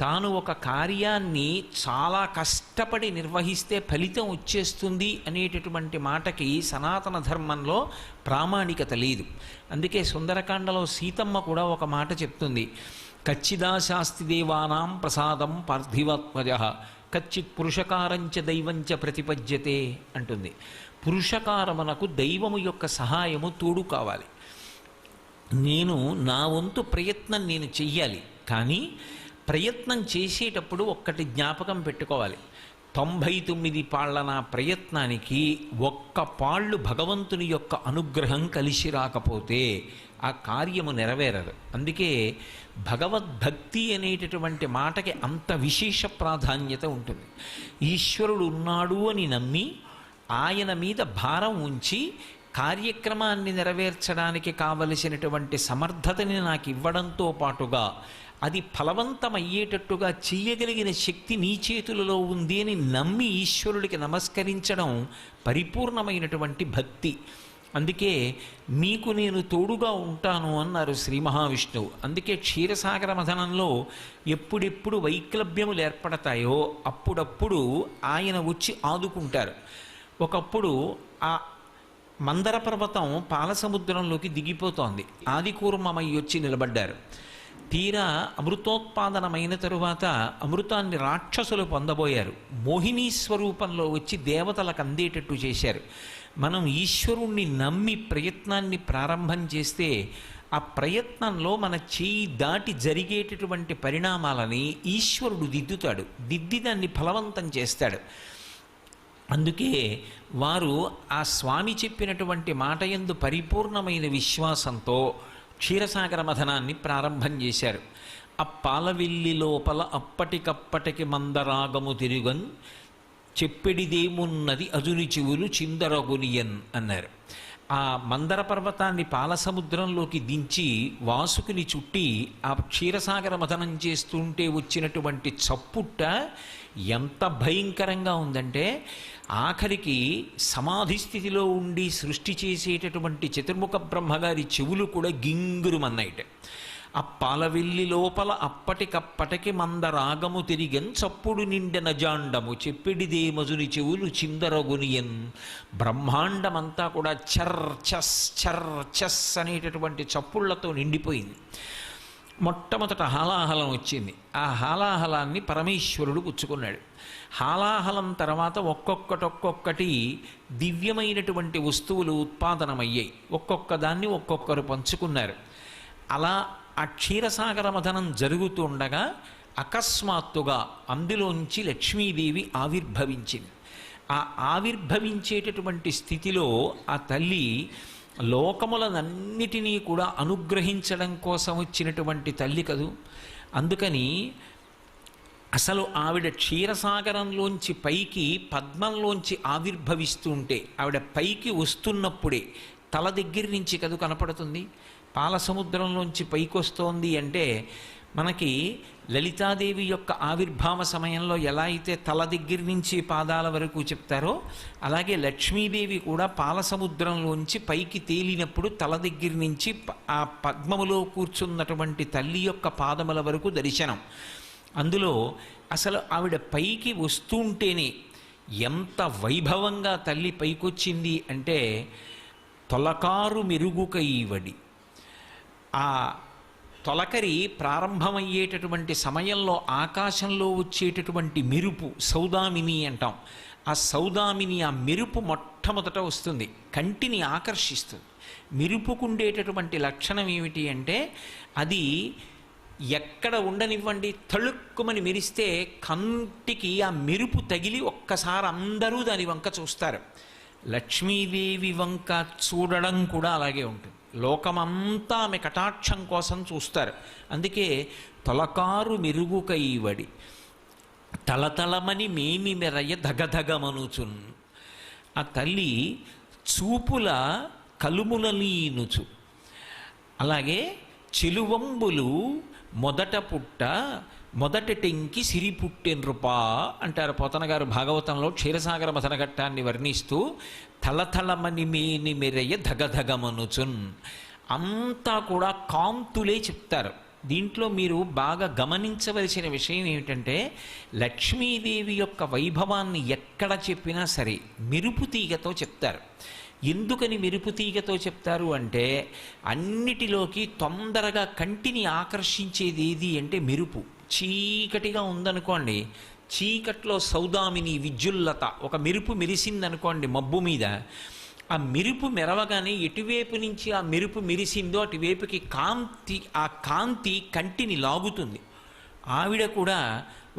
తాను ఒక కార్యాన్ని చాలా కష్టపడి నిర్వహిస్తే ఫలితం వచ్చేస్తుంది అనేటటువంటి మాటకి సనాతన ధర్మంలో ప్రామాణికత లేదు. అందుకే సుందరకాండలో సీతమ్మ కూడా ఒక మాట చెప్తుంది. కచ్చిదా శాస్తి దేవానాం ప్రసాదం పార్థివత్మజ కచ్చిత్ పురుషకారంచ దైవంచ ప్రతిపద్యతే అంటుంది. పురుషకారమునకు దైవము యొక్క సహాయము తోడు కావాలి. నేను నా వంతు ప్రయత్నం నేను చెయ్యాలి. కానీ ప్రయత్నం చేసేటప్పుడు ఒక్కటి జ్ఞాపకం పెట్టుకోవాలి. 99 పాళ్ల నా ప్రయత్నానికి ఒక్క పాళ్ళు భగవంతుని యొక్క అనుగ్రహం కలిసి రాకపోతే ఆ కార్యము నెరవేరదు. అందుకే భగవద్భక్తి అనేటటువంటి మాటకి అంత విశేష ప్రాధాన్యత ఉంటుంది. ఈశ్వరుడు ఉన్నాడు అని నమ్మి ఆయన మీద భారం ఉంచి కార్యక్రమాన్ని నెరవేర్చడానికి కావలసినటువంటి సమర్థతని నాకు ఇవ్వడంతో పాటుగా అది ఫలవంతమయ్యేటట్టుగా చెయ్యగలిగిన శక్తి నీ చేతులలో ఉంది అని నమ్మి ఈశ్వరుడికి నమస్కరించడం పరిపూర్ణమైనటువంటి భక్తి. అందుకే మీకు నేను తోడుగా ఉంటాను అన్నారు శ్రీ మహావిష్ణువు. అందుకే క్షీరసాగర మథనంలో ఎప్పుడెప్పుడు వైక్లభ్యములు ఏర్పడతాయో అప్పుడప్పుడు ఆయన వచ్చి ఆదుకుంటారు. ఒకప్పుడు ఆ మందర పర్వతం పాలసముద్రంలోకి దిగిపోతోంది. ఆదికూర్మమై వచ్చి నిలబడ్డారు. తీరా అమృతోత్పాదనమైన తరువాత అమృతాన్ని రాక్షసులు పొందబోయారు. మోహినీ స్వరూపంలో వచ్చి దేవతలకు అందేటట్టు చేశారు. మనం ఈశ్వరుణ్ణి నమ్మి ప్రయత్నాన్ని ప్రారంభం చేస్తే ఆ ప్రయత్నంలో మన చేయి దాటి జరిగేటటువంటి పరిణామాలని ఈశ్వరుడు దిద్దుతాడు. దిద్ది దాన్ని ఫలవంతం చేస్తాడు. అందుకే వారు ఆ స్వామి చెప్పినటువంటి మాట యందు పరిపూర్ణమైన విశ్వాసంతో క్షీరసాగర మథనాన్ని ప్రారంభం చేశారు. ఆ పాలవిల్లి లోపల అప్పటికప్పటికి మందరాగము తిరుగన్ చెప్పెడిదేమున్నది అజుని చెవులు చిందరగునియన్ అన్నారు. ఆ మందర పర్వతాన్ని పాలసముద్రంలోకి దించి వాసుకుని చుట్టి ఆ క్షీరసాగర మథనం చేస్తుంటే వచ్చినటువంటి చప్పుట్ట ఎంత భయంకరంగా ఉందంటే ఆఖరికి సమాధి స్థితిలో ఉండి సృష్టి చేసేటటువంటి చతుర్ముఖ బ్రహ్మగారి చెవులు కూడా గింగురుమన్నాయిట. ఆ పాలవెల్లి లోపల అప్పటికప్పటికి మందరాగము తిరిగన్ చప్పుడు నిండెన జాండము చెప్పిడిదే మజుని చెవులు చిందరగునియన్. బ్రహ్మాండమంతా కూడా చర్ చస్ అనేటటువంటి చప్పుళ్లతో నిండిపోయింది. మొట్టమొదట హాలాహలం వచ్చింది. ఆ హాలాహలాన్ని పరమేశ్వరుడు పుచ్చుకున్నాడు. హాలాహలం తర్వాత ఒక్కొక్కటి దివ్యమైనటువంటి వస్తువులు ఉత్పాదనమయ్యాయి. ఒక్కొక్క దాన్ని ఒక్కొక్కరు పంచుకున్నారు. అలా ఆ క్షీరసాగర మథనం జరుగుతుండగా అకస్మాత్తుగా అందులోంచి లక్ష్మీదేవి ఆవిర్భవించింది. ఆ ఆవిర్భవించేటటువంటి స్థితిలో ఆ తల్లి లోకములనన్నిటినీ కూడా అనుగ్రహించడం కోసం వచ్చినటువంటి తల్లి కదూ. అందుకని అసలు ఆవిడ క్షీరసాగరంలోంచి పైకి పద్మంలోంచి ఆవిర్భవిస్తుంటే ఆవిడ పైకి వస్తున్నప్పుడే తల దగ్గర నుంచి కదూ కనపడుతుంది. పాలసముద్రంలోంచి పైకి వస్తోంది అంటే మనకి లలితాదేవి యొక్క ఆవిర్భావ సమయంలో ఎలా అయితే తల దగ్గర నుంచి పాదాల వరకు చెప్తారో, అలాగే లక్ష్మీదేవి కూడా పాలసముద్రంలోంచి పైకి తేలినప్పుడు తల దగ్గర నుంచి ఆ పద్మములో కూర్చున్నటువంటి తల్లి యొక్క పాదముల వరకు దర్శనం. అందులో అసలు ఆవిడ పైకి వస్తుంటేనే ఎంత వైభవంగా తల్లి పైకొచ్చింది అంటే, తొలకారు మెరుగుకైవడి. ఆ తొలకరి ప్రారంభమయ్యేటటువంటి సమయంలో ఆకాశంలో వచ్చేటటువంటి మెరుపు సౌదామిని అంటాం. ఆ సౌదామిని, ఆ మెరుపు మొట్టమొదట వస్తుంది, కంటిని ఆకర్షిస్తుంది. మెరుపుకుండేటటువంటి లక్షణం ఏమిటి అంటే, అది ఎక్కడ ఉండనివ్వండి, తళుక్కుమని మెరిస్తే కంటికి ఆ మెరుపు తగిలి ఒక్కసారి అందరూ దాని వంక చూస్తారు. లక్ష్మీదేవి వంక చూడడం కూడా అలాగే ఉంటుంది. లోకమంతా ఆమె కటాక్షం కోసం చూస్తారు. అందుకే తొలకారు మెరుగుకైవడి తలతలమని మేమి మెరయ ధగధగమనుచున్. ఆ తల్లి చూపుల కలుములలీనుచు. అలాగే చెలువంబులు మొదట పుట్ట మొదట టెంకి సిరి పుట్టెన్రుపా అంటారు పోతన గారు భాగవతంలో క్షీరసాగర మథనఘట్టాన్ని వర్ణిస్తూ. తలతలమని మేని మెరయ్య ధగధగమనుచున్. అంతా కూడా కాంతులే చెప్తారు. దీంట్లో మీరు బాగా గమనించవలసిన విషయం ఏమిటంటే, లక్ష్మీదేవి యొక్క వైభవాన్ని ఎక్కడ చెప్పినా సరే మెరుపు తీగతో చెప్తారు. ఎందుకని మెరుపు తీగతో చెప్తారు అంటే, అన్నిటిలోకి తొందరగా కంటిని ఆకర్షించేది ఏది అంటే మెరుపు. చీకటిగా ఉందనుకోండి, చీకట్లో సౌదామిని విద్యుల్లత ఒక మెరుపు మెరిసిందనుకోండి మబ్బు మీద, ఆ మెరుపు మెరవగానే ఎటువైపు నుంచి ఆ మెరుపు మెరిసిందో అటువైపుకి ఆ కాంతి కంటిని లాగుతుంది. ఆవిడ కూడా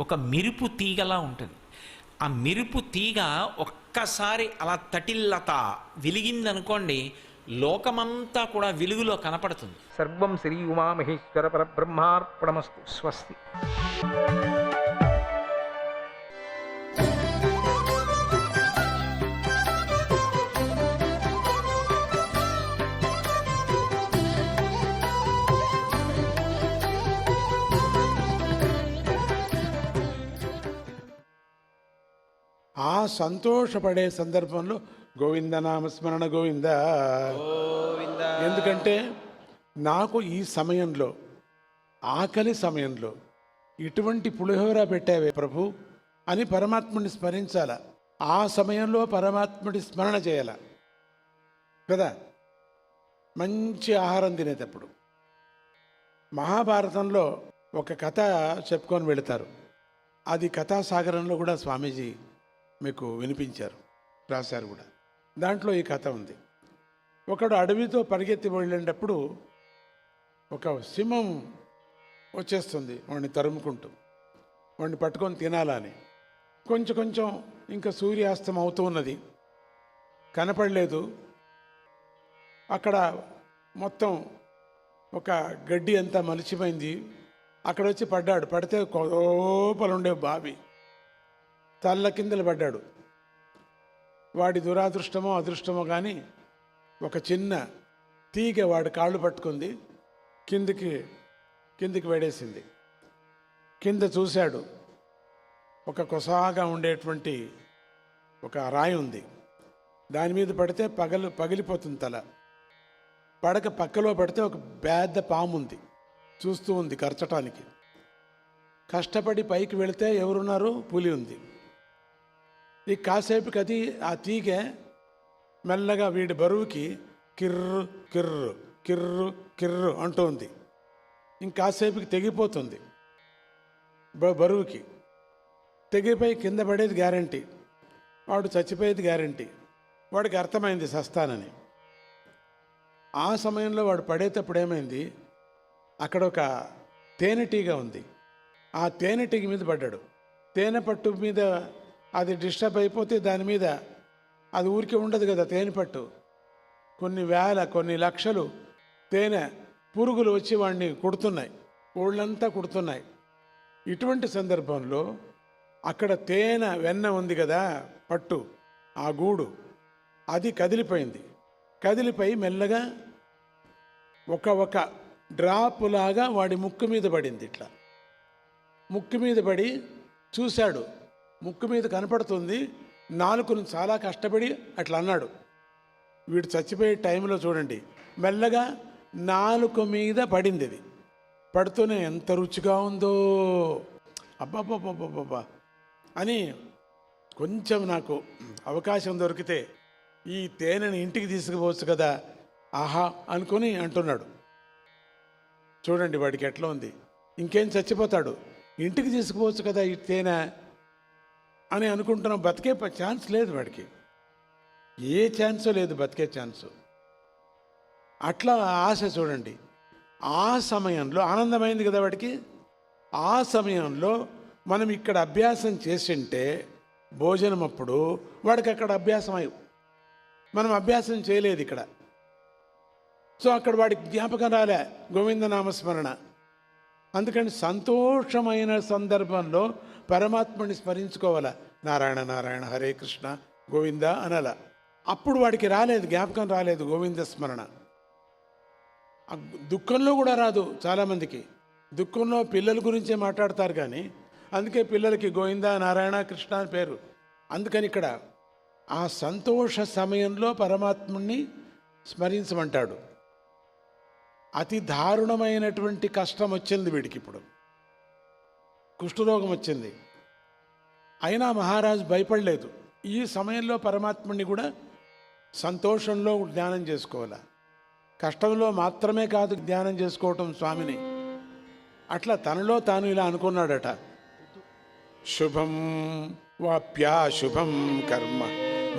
ఒక మెరుపు తీగలా ఉంటుంది. ఆ మెరుపు తీగ ఒక్కసారి అలా తటిల్లత వెలిగిందనుకోండి, లోకమంతా కూడా వెలుగులో కనపడుతుంది. సర్వం శ్రీ ఉమామహేశ్వర పరబ్రహ్మార్పణమస్తు. స్వస్తి. ఆ సంతోషపడే సందర్భంలో గోవిందనామస్మరణ గోవింద. ఎందుకంటే నాకు ఈ సమయంలో, ఆకలి సమయంలో ఇటువంటి పులిహోర పెట్టావే ప్రభు అని పరమాత్ముడిని స్మరించాల. ఆ సమయంలో పరమాత్ముడి స్మరణ చేయాల కదా. మంచి ఆహారం తినేటప్పుడు మహాభారతంలో ఒక కథ చెప్పుకొని వెళతారు. అది కథాసాగరంలో కూడా స్వామీజీ మీకు వినిపించారు, రాశారు కూడా. దాంట్లో ఈ కథ ఉంది. ఒకడు అడవితో పరిగెత్తి వెళ్ళేటప్పుడు ఒక సింహం వచ్చేస్తుంది వాడిని తరుముకుంటూ, వాడిని పట్టుకొని తినాలని. కొంచెం కొంచెం ఇంకా సూర్యాస్తం అవుతూ ఉన్నది, కనపడలేదు. అక్కడ మొత్తం ఒక గడ్డి అంతా మలిచిపోయింది. అక్కడ వచ్చి పడ్డాడు. పడితే లోపలుండే బావి, తల్ల కిందలు పడ్డాడు. వాడి దురాదృష్టమో అదృష్టమో కానీ ఒక చిన్న తీగ వాడి కాళ్ళు పట్టుకుంది, కిందికి వేడేసింది. కింద చూశాడు, ఒక కొసాగా ఉండేటువంటి ఒక రాయి ఉంది. దాని మీద పడితే పగిలిపోతుంది తల. పడక పక్కలో పడితే ఒక పెద్ద పాము ఉంది, చూస్తూ ఉంది కరచటానికి. కష్టపడి పైకి వెళితే ఎవరున్నారు? పులి ఉంది. ఈ కాసేపుకి అది ఆ తీగ మెల్లగా వీడి బరువుకి కిర్రు కిర్రు కిర్రు కిర్రు అంటుంది. ఇంకాసేపుకి తెగిపోతుంది. బరువుకి తెగిపోయి కింద పడేది గ్యారంటీ, వాడు చచ్చిపోయేది గ్యారంటీ. వాడికి అర్థమైంది సస్తానని. ఆ సమయంలో వాడు పడేటప్పుడు ఏమైంది, అక్కడ ఒక తేనెటీగ ఉంది. ఆ తేనెటీగ మీద పడ్డాడు. తేనె పట్టు మీద అది డిస్టర్బ్ అయిపోతే దాని మీద అది ఊరికే ఉండదు కదా తేనె పట్టు. కొన్ని వేల కొన్ని లక్షలు తేనె పురుగులు వచ్చి వాడిని కుడుతున్నాయి, ఊళ్ళంతా కుడుతున్నాయి. ఇటువంటి సందర్భంలో అక్కడ తేనె వెన్న ఉంది కదా పట్టు, ఆ గూడు అది కదిలిపోయింది. కదిలిపోయి మెల్లగా ఒక డ్రాప్ లాగా వాడి ముక్కు మీద పడింది. ఇట్లా ముక్కు మీద పడి చూశాడు, ముక్కు మీద కనపడుతుంది. నాలుకను చాలా కష్టపడి అట్లా అన్నాడు. వీడు చచ్చిపోయే టైంలో చూడండి, మెల్లగా నాలుక మీద పడింది. ఇది పడుతూనే ఎంత రుచిగా ఉందో, అబ్బాబ్బాబ్బాబ్బా అని కొంచెం నాకు అవకాశం దొరికితే ఈ తేనెని ఇంటికి తీసుకుపోవచ్చు కదా, ఆహా అనుకొని అంటున్నాడు. చూడండి వాడికి ఎట్లా ఉంది, ఇంకేం చచ్చిపోతాడు, ఇంటికి తీసుకుపోవచ్చు కదా ఈ తేనె అని అనుకుంటున్నాం. బతికే ఛాన్స్ లేదు వాడికి, ఏ ఛాన్సో లేదు బతికే ఛాన్సు. అట్లా ఆశ చూడండి. ఆ సమయంలో ఆనందమైంది కదా వాడికి. ఆ సమయంలో మనం ఇక్కడ అభ్యాసం చేసింటే భోజనం అప్పుడు వాడికి అక్కడ అభ్యాసం అయ్యి, మనం అభ్యాసం చేయలేదు ఇక్కడ. సో అక్కడ వాడికి జ్ఞాపకం రాలే గోవిందనామస్మరణ. అందుకని సంతోషమైన సందర్భంలో పరమాత్మని స్మరించుకోవాలా, నారాయణ నారాయణ హరే కృష్ణ గోవింద అనాల. అప్పుడు వాడికి రాలేదు, జ్ఞాపకం రాలేదు గోవింద స్మరణ. దుఃఖంలో కూడా రాదు చాలామందికి. దుఃఖంలో పిల్లల గురించే మాట్లాడతారు కానీ, అందుకే పిల్లలకి గోవింద నారాయణ కృష్ణ అని పేరు. అందుకని ఇక్కడ ఆ సంతోష సమయంలో పరమాత్ముణ్ణి స్మరించమంటాడు. అతి దారుణమైనటువంటి కష్టం వచ్చింది వీడికి, ఇప్పుడు కుష్ఠరోగం వచ్చింది. అయినా మహారాజు భయపడలేదు. ఈ సమయంలో పరమాత్ముని కూడా సంతోషంలో ధ్యానం చేసుకోవాలి, కష్టంలో మాత్రమే కాదు ధ్యానం చేసుకోవటం స్వామిని. అట్లా తనలో తాను ఇలా అనుకున్నాడట, శుభం వాప్యా శుభం కర్మ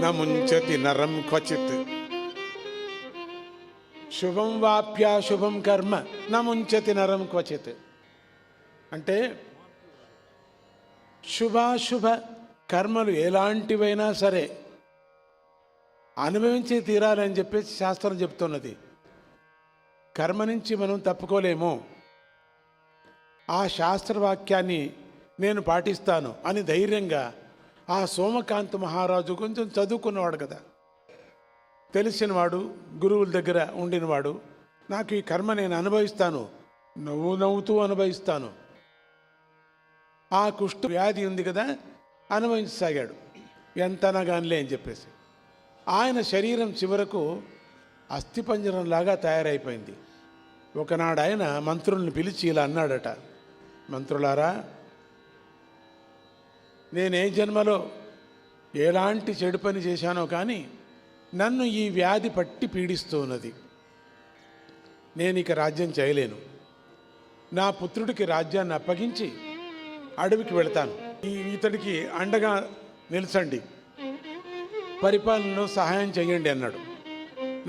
నముంచతి నరం క్వచిత్. శుభం వాప్యా శుభం కర్మ నముంచతి నరం క్వచిత్ అంటే శుభాశుభ కర్మలు ఎలాంటివైనా సరే అనుభవించి తీరాలని చెప్పేసి శాస్త్రం చెప్తున్నది. కర్మ నుంచి మనం తప్పుకోలేము. ఆ శాస్త్రవాక్యాన్ని నేను పాటిస్తాను అని ధైర్యంగా ఆ సోమకాంత మహారాజు కొంచెం చదువుకున్నవాడు కదా, తెలిసినవాడు, గురువుల దగ్గర ఉండినవాడు. నాకు ఈ కర్మ నేను అనుభవిస్తాను, నవ్వుతూ అనుభవిస్తాను. ఆ కుష్ఠ వ్యాధి ఉంది కదా, అనుభవించసాగాడు. ఎంతనగానిలే అని చెప్పేసి ఆయన శరీరం చివరకు అస్థిపంజరంలాగా తయారైపోయింది. ఒకనాడు ఆయన మంత్రుల్ని పిలిచి ఇలా అన్నాడట, మంత్రులారా, నేనే జన్మలో ఎలాంటి చెడు పని చేశానో కానీ నన్ను ఈ వ్యాధి పట్టి పీడిస్తూ ఉన్నది. నేను ఇక రాజ్యం చేయలేను. నా పుత్రుడికి రాజ్యాన్ని అప్పగించి అడవికి వెళతాను. ఇతడికి అండగా నిలిచండి, పరిపాలనలో సహాయం చేయండి అన్నాడు.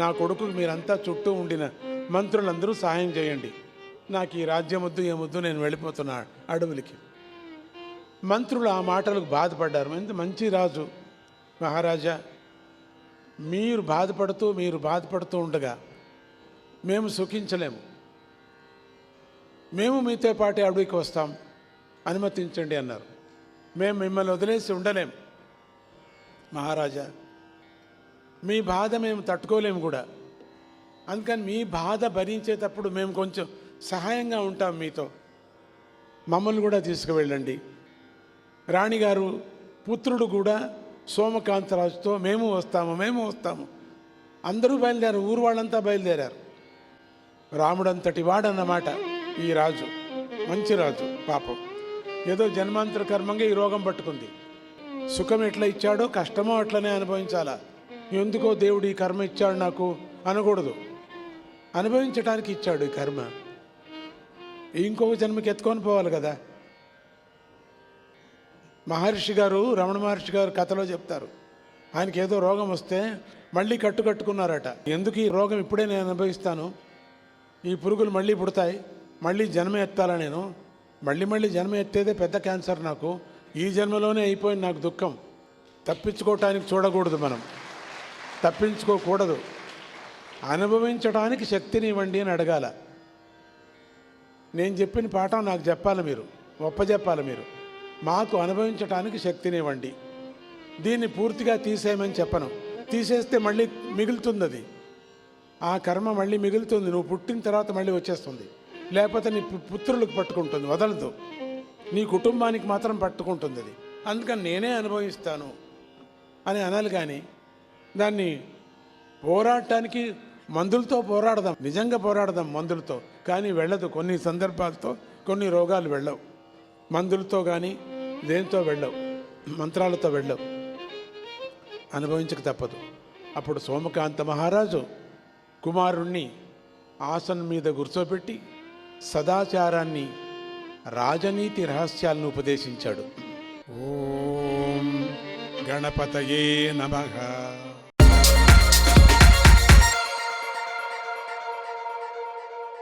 నా కొడుకు మీరంతా చుట్టూ ఉండిన మంత్రులందరూ సహాయం చేయండి, నాకు ఈ రాజ్యం వద్దు ఏమొద్దు, నేను వెళ్ళిపోతున్నా అడవులకి. మంత్రులు ఆ మాటలకు బాధపడ్డారు. ఎంత మంచి రాజు, మహారాజా, మీరు బాధపడుతూ ఉండగా మేము సుఖించలేము, మేము మీతో పాటు అడవికి వస్తాం, అనుమతించండి అన్నారు. మేము మిమ్మల్ని వదిలేసి ఉండలేం మహారాజా, మీ బాధ మేము తట్టుకోలేము కూడా. అందుకని మీ బాధ భరించేటప్పుడు మేము కొంచెం సహాయంగా ఉంటాం మీతో, మమ్మల్ని కూడా తీసుకువెళ్ళండి. రాణిగారు పుత్రుడు కూడా సోమకాంతరాజుతో మేము వస్తాము. అందరూ బయలుదేరారు, ఊరు వాళ్ళంతా బయలుదేరారు. రాముడంతటి వాడన్నమాట ఈ రాజు, మంచి రాజు. పాపం ఏదో జన్మాంతర కర్మంగా ఈ రోగం పట్టుకుంది. సుఖం ఎట్లా ఇచ్చాడో కష్టమో అట్లనే అనుభవించాలా. ఎందుకో దేవుడు ఈ కర్మ ఇచ్చాడు నాకు అనకూడదు, అనుభవించడానికి ఇచ్చాడు ఈ కర్మ. ఇంకొక జన్మకి ఎత్తుకొని పోవాలి కదా. మహర్షి గారు, రమణ మహర్షి గారు కథలో చెప్తారు, ఆయనకి ఏదో రోగం వస్తే మళ్ళీ కట్టుకున్నారట. ఎందుకు ఈ రోగం ఇప్పుడే నేను అనుభవిస్తాను, ఈ పురుగులు మళ్ళీ పుడతాయి, మళ్ళీ జన్మ ఎత్తాలా నేను, మళ్ళీ జన్మ ఎత్తేదే పెద్ద క్యాన్సర్ నాకు, ఈ జన్మలోనే అయిపోయింది నాకు దుఃఖం. తప్పించుకోవటానికి చూడకూడదు, మనం తప్పించుకోకూడదు, అనుభవించడానికి శక్తిని ఇవ్వండి అని అడగాల. నేను చెప్పిన పాఠం నాకు చెప్పాలి, మీరు ఒప్పజెప్పాలి. మీరు మాకు అనుభవించడానికి శక్తిని ఇవ్వండి, దీన్ని పూర్తిగా తీసేయమని చెప్పను. తీసేస్తే మళ్ళీ మిగులుతుంది, అది ఆ కర్మ మళ్ళీ మిగులుతుంది, నువ్వు పుట్టిన తర్వాత మళ్ళీ వచ్చేస్తుంది. లేకపోతే నీ పుత్రులకు పట్టుకుంటుంది, వదలదు. నీ కుటుంబానికి మాత్రం పట్టుకుంటుంది అది. అందుకని నేనే అనుభవిస్తాను అని అనాలి. కానీ దాన్ని పోరాటానికి మందులతో పోరాడదాం, నిజంగా పోరాడదాం మందులతో, కానీ వెళ్ళదు. కొన్ని సందర్భాలతో కొన్ని రోగాలు వెళ్ళవు, మందులతో కానీ దేంతో వెళ్ళవు, మంత్రాలతో వెళ్ళవు, అనుభవించక తప్పదు. అప్పుడు సోమకాంత మహారాజు కుమారుణ్ణి ఆసనం మీద కూర్చోబెట్టి సదాచారాన్ని, రాజనీతి రహస్యాలను ఉపదేశించాడు. ఓం గణపతయే నమః.